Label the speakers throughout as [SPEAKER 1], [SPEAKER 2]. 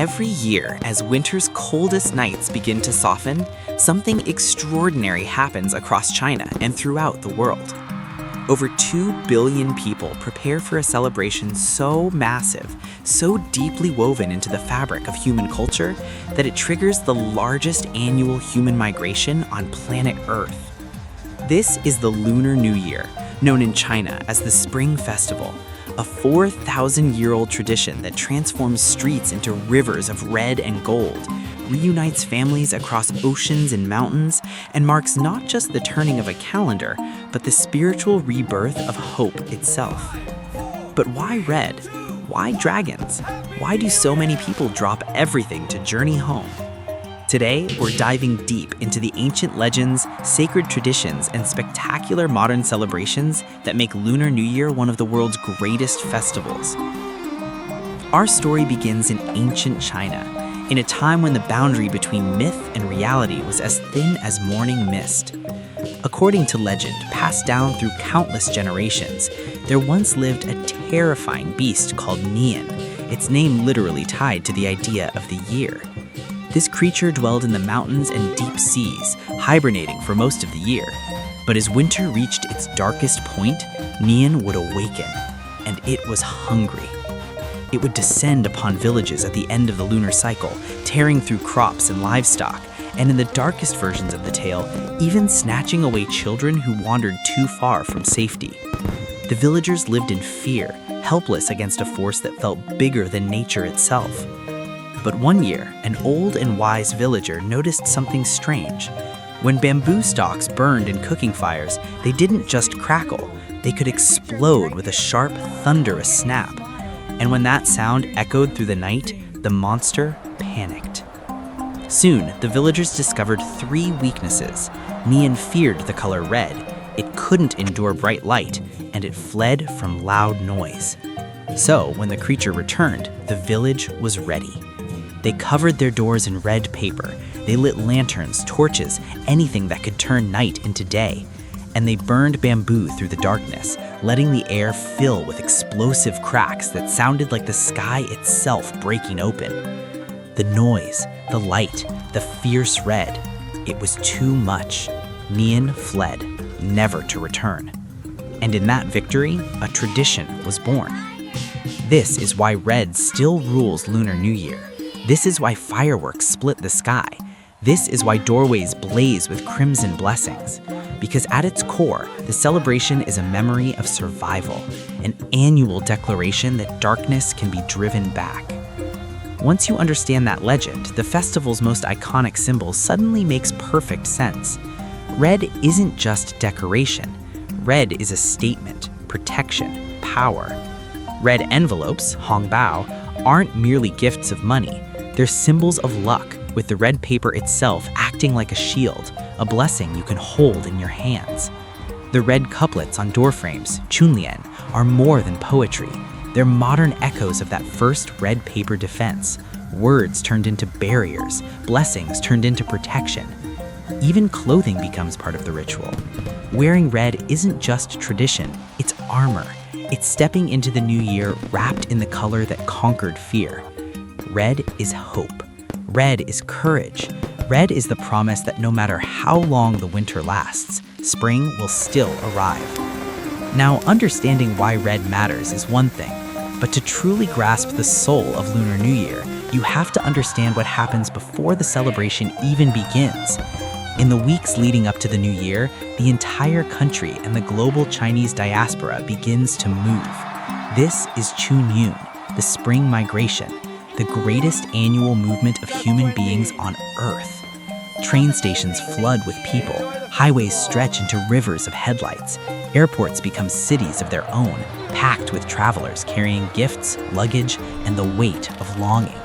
[SPEAKER 1] Every year, as winter's coldest nights begin to soften, something extraordinary happens across China and throughout the world. Over 2 billion people prepare for a celebration so massive, so deeply woven into the fabric of human culture, that it triggers the largest annual human migration on planet Earth. This is the Lunar New Year, known in China as the Spring Festival, a 4,000-year-old tradition that transforms streets into rivers of red and gold, reunites families across oceans and mountains, and marks not just the turning of a calendar, but the spiritual rebirth of hope itself. But why red? Why dragons? Why do so many people drop everything to journey home? Today, we're diving deep into the ancient legends, sacred traditions, and spectacular modern celebrations that make Lunar New Year one of the world's greatest festivals. Our story begins in ancient China, in a time when the boundary between myth and reality was as thin as morning mist. According to legend, passed down through countless generations, there once lived a terrifying beast called Nian, its name literally tied to the idea of the year. This creature dwelled in the mountains and deep seas, hibernating for most of the year. But as winter reached its darkest point, Nian would awaken, and it was hungry. It would descend upon villages at the end of the lunar cycle, tearing through crops and livestock, and in the darkest versions of the tale, even snatching away children who wandered too far from safety. The villagers lived in fear, helpless against a force that felt bigger than nature itself. But one year, an old and wise villager noticed something strange. When bamboo stalks burned in cooking fires, they didn't just crackle, they could explode with a sharp, thunderous snap. And when that sound echoed through the night, the monster panicked. Soon, the villagers discovered 3 weaknesses. Nian feared the color red, it couldn't endure bright light, and it fled from loud noise. So, when the creature returned, the village was ready. They covered their doors in red paper, they lit lanterns, torches, anything that could turn night into day. And they burned bamboo through the darkness, letting the air fill with explosive cracks that sounded like the sky itself breaking open. The noise, the light, the fierce red, it was too much. Nian fled, never to return. And in that victory, a tradition was born. This is why red still rules Lunar New Year. This is why fireworks split the sky. This is why doorways blaze with crimson blessings. Because at its core, the celebration is a memory of survival, an annual declaration that darkness can be driven back. Once you understand that legend, the festival's most iconic symbol suddenly makes perfect sense. Red isn't just decoration. Red is a statement, protection, power. Red envelopes, hongbao, aren't merely gifts of money. They're symbols of luck, with the red paper itself acting like a shield, a blessing you can hold in your hands. The red couplets on doorframes, chunlian, are more than poetry. They're modern echoes of that first red paper defense. Words turned into barriers, blessings turned into protection. Even clothing becomes part of the ritual. Wearing red isn't just tradition, it's armor. It's stepping into the new year wrapped in the color that conquered fear. Red is hope. Red is courage. Red is the promise that no matter how long the winter lasts, spring will still arrive. Now, understanding why red matters is one thing, but to truly grasp the soul of Lunar New Year, you have to understand what happens before the celebration even begins. In the weeks leading up to the new year, the entire country and the global Chinese diaspora begins to move. This is Chunyun, the spring migration, the greatest annual movement of human beings on Earth. Train stations flood with people, highways stretch into rivers of headlights, airports become cities of their own, packed with travelers carrying gifts, luggage, and the weight of longing.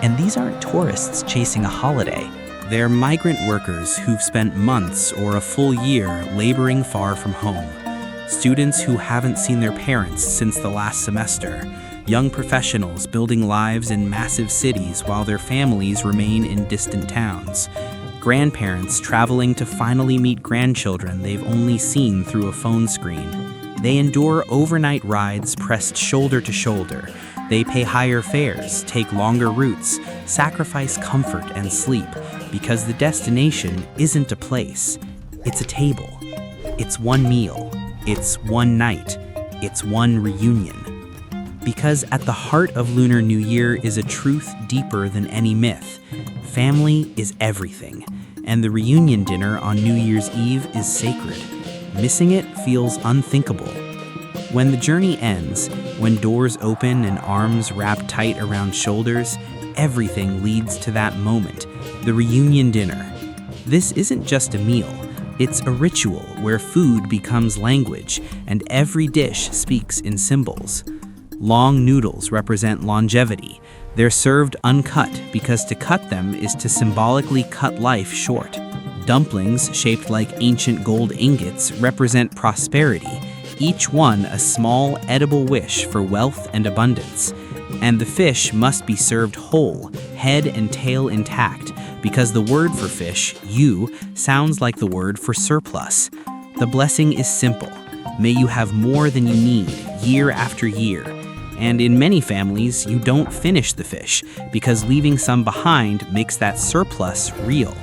[SPEAKER 1] And these aren't tourists chasing a holiday.
[SPEAKER 2] They're migrant workers who've spent months or a full year laboring far from home. Students who haven't seen their parents since the last semester. Young professionals building lives in massive cities while their families remain in distant towns. Grandparents traveling to finally meet grandchildren they've only seen through a phone screen. They endure overnight rides pressed shoulder to shoulder, They pay higher fares, take longer routes, sacrifice comfort and sleep, because the destination isn't a place, it's a table. It's one meal, it's one night, it's one reunion. Because at the heart of Lunar New Year is a truth deeper than any myth. Family is everything, and the reunion dinner on New Year's Eve is sacred. Missing it feels unthinkable. When the journey ends, when doors open and arms wrap tight around shoulders, everything leads to that moment, the reunion dinner. This isn't just a meal, it's a ritual where food becomes language and every dish speaks in symbols. Long noodles represent longevity. They're served uncut because to cut them is to symbolically cut life short. Dumplings, shaped like ancient gold ingots, represent prosperity, each one a small, edible wish for wealth and abundance. And the fish must be served whole, head and tail intact, because the word for fish, yu, sounds like the word for surplus. The blessing is simple. May you have more than you need, year after year. And in many families, you don't finish the fish, because leaving some behind makes that surplus real.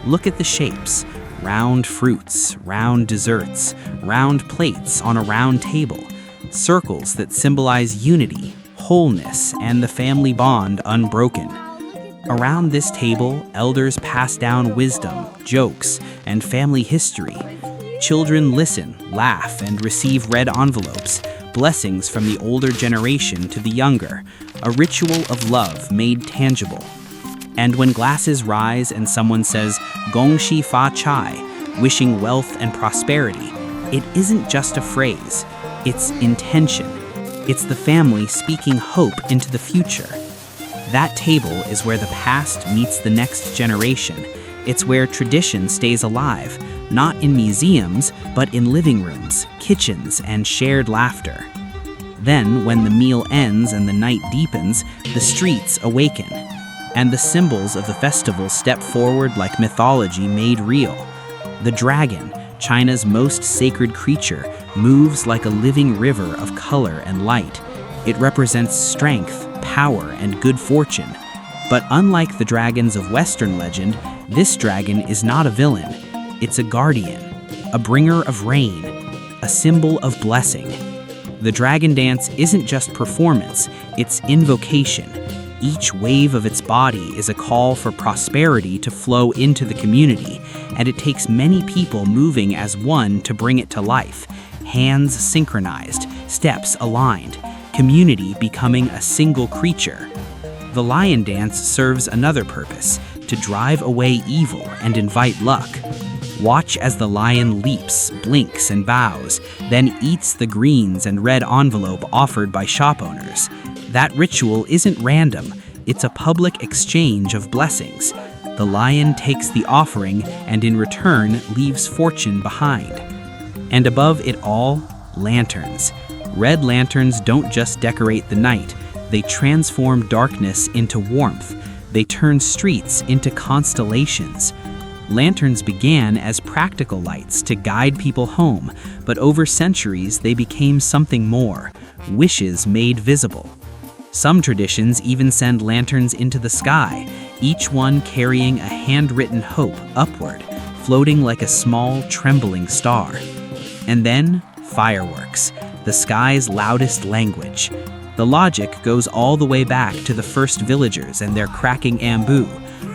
[SPEAKER 2] Look at the shapes. Round fruits, round desserts, round plates on a round table. Circles that symbolize unity, wholeness, and the family bond unbroken. Around this table, elders pass down wisdom, jokes, and family history. Children listen, laugh, and receive red envelopes, blessings from the older generation to the younger, a ritual of love made tangible. And when glasses rise and someone says, Gong Shi Fa Chai, wishing wealth and prosperity, it isn't just a phrase, it's intention. It's the family speaking hope into the future. That table is where the past meets the next generation. It's where tradition stays alive, not in museums, but in living rooms, kitchens, and shared laughter. Then, when the meal ends and the night deepens, the streets awaken. And the symbols of the festival step forward like mythology made real. The dragon, China's most sacred creature, moves like a living river of color and light. It represents strength, power, and good fortune. But unlike the dragons of Western legend, this dragon is not a villain. It's a guardian, a bringer of rain, a symbol of blessing. The dragon dance isn't just performance, it's invocation. Each wave of its body is a call for prosperity to flow into the community, and it takes many people moving as one to bring it to life. Hands synchronized, steps aligned, community becoming a single creature. The lion dance serves another purpose, to drive away evil and invite luck. Watch as the lion leaps, blinks, and bows, then eats the greens and red envelope offered by shop owners. That ritual isn't random, it's a public exchange of blessings. The lion takes the offering and in return leaves fortune behind. And above it all, lanterns. Red lanterns don't just decorate the night, they transform darkness into warmth. They turn streets into constellations. Lanterns began as practical lights to guide people home, but over centuries they became something more, wishes made visible. Some traditions even send lanterns into the sky, each one carrying a handwritten hope upward, floating like a small, trembling star. And then, fireworks, the sky's loudest language. The logic goes all the way back to the first villagers and their cracking ambu.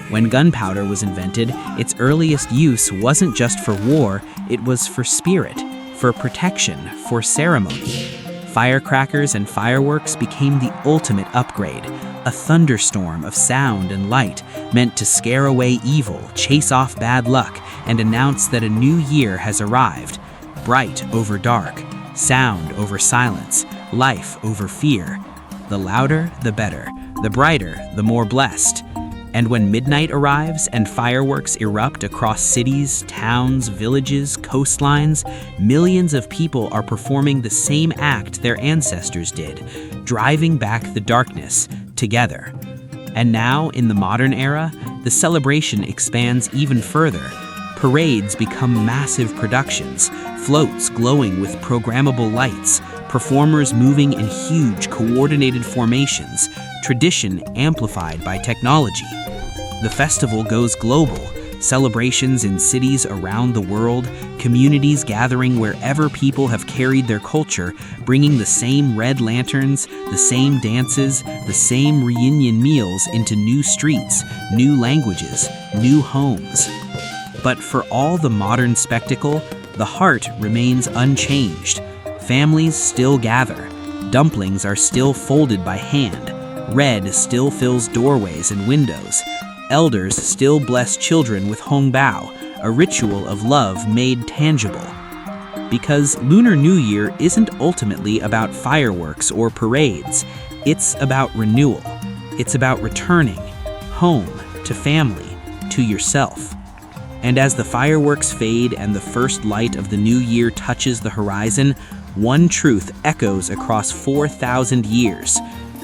[SPEAKER 2] When gunpowder was invented, its earliest use wasn't just for war, it was for spirit, for protection, for ceremony. Firecrackers and fireworks became the ultimate upgrade, a thunderstorm of sound and light meant to scare away evil, chase off bad luck, and announce that a new year has arrived. Bright over dark, sound over silence, life over fear. The louder, the better. The brighter, the more blessed. And when midnight arrives and fireworks erupt across cities, towns, villages, coastlines, millions of people are performing the same act their ancestors did, driving back the darkness together. And now, in the modern era, the celebration expands even further. Parades become massive productions, floats glowing with programmable lights, performers moving in huge, coordinated formations, tradition amplified by technology. The festival goes global, celebrations in cities around the world, communities gathering wherever people have carried their culture, bringing the same red lanterns, the same dances, the same reunion meals into new streets, new languages, new homes. But for all the modern spectacle, the heart remains unchanged. Families still gather. Dumplings are still folded by hand. Red still fills doorways and windows. Elders still bless children with hongbao, a ritual of love made tangible. Because Lunar New Year isn't ultimately about fireworks or parades. It's about renewal. It's about returning home, to family, to yourself. And as the fireworks fade and the first light of the new year touches the horizon, one truth echoes across 4,000 years.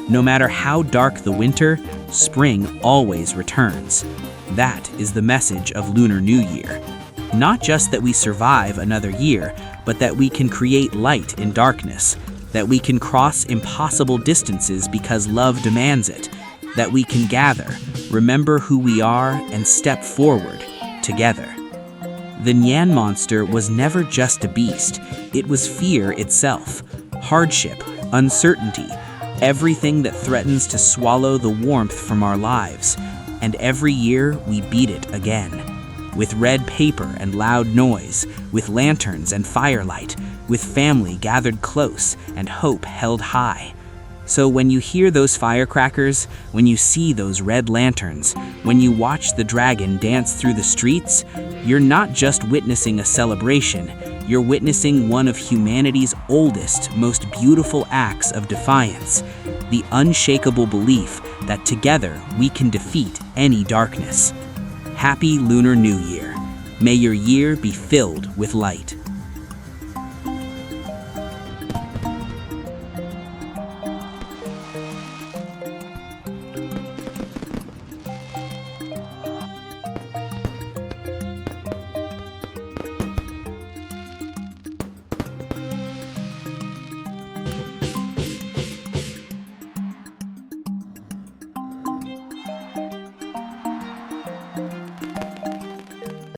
[SPEAKER 2] No matter how dark the winter, spring always returns. That is the message of Lunar New Year. Not just that we survive another year, but that we can create light in darkness, that we can cross impossible distances because love demands it, that we can gather, remember who we are, and step forward together. The Nian monster was never just a beast. It was fear itself, hardship, uncertainty, everything that threatens to swallow the warmth from our lives. And every year we beat it again. With red paper and loud noise, with lanterns and firelight, with family gathered close and hope held high. So when you hear those firecrackers, when you see those red lanterns, when you watch the dragon dance through the streets, you're not just witnessing a celebration, you're witnessing one of humanity's oldest, most beautiful acts of defiance, the unshakable belief that together we can defeat any darkness. Happy Lunar New Year. May your year be filled with light.